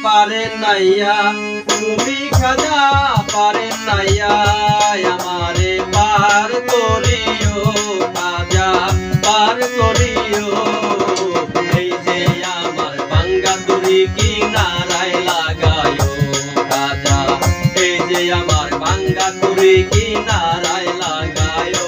পারেন নাইয়া, তুমি খাজা পারেন নাইয়া, আমারে পার করিও খাজা পার করিও। এই যে আমার ভাঙ্গা তুরি কিনারায় লাগায়ো খাজা, এই যে আমার ভাঙ্গা তুরি কিনারায় লাগায়ো।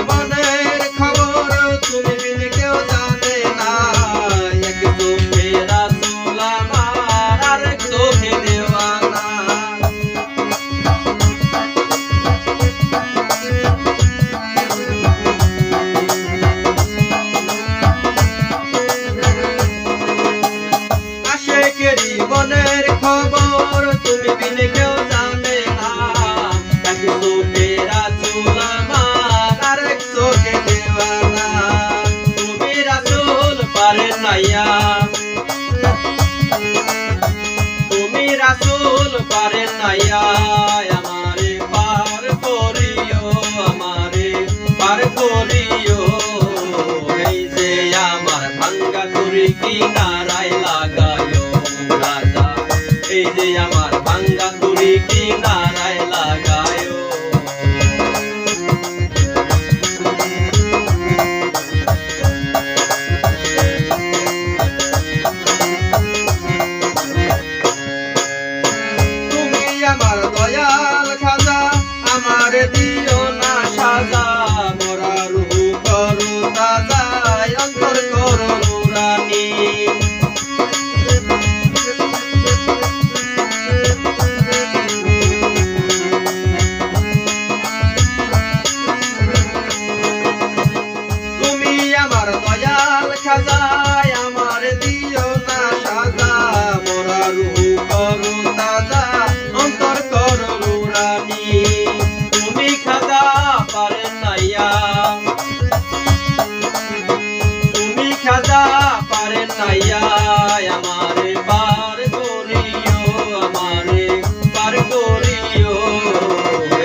মনের খবর তুমি বিন কেউ জানে না, এক চোখে রাসূল আমার আরেক চোখে দেওয়ানা। আশেকেরি মনের খবর তুমি বিন কেউ জানে না, এক চোখে রাসূল পারেন নাইয়া, তুমি রাসূল পারেন নাইয়া, আমারে পার করিও, আমারে পার করিও। এই যে আমার ভাঙ্গা তুরি কিনারায় লাগায়ো রাজা, এই যে আমার ভাঙ্গা তুরি কিনারায় লাগায়ো। আমার দয়াল খাজা আমার দিও না সাজা, মোরা রূহ করো তাজা, অন্তর করো নুরানি। তুমি আমার দয়াল খাজা আমার দিও না সাজা, মোরা রূহ করো তাজা, অন্তর করো নুরানি। তুমি খাজা পারেন নাইয়া, তুমি খাজা পারেন নাইয়া, আমারে পার করিও, আমারে পার করিও।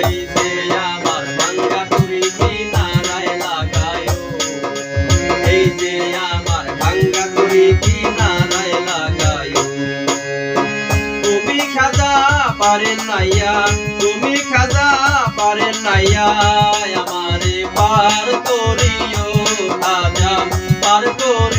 এই যে আমার ভাঙ্গা তুরি কিনারায় লাগায়ো, এই যে আমার ভাঙ্গা তুরি কিনারায় লাগায়ো। তুমি খাজা পারেন নাইয়া, তুমি খাজা পারেন নাইয়া, আমারে পার করিও খাজা পার করিও।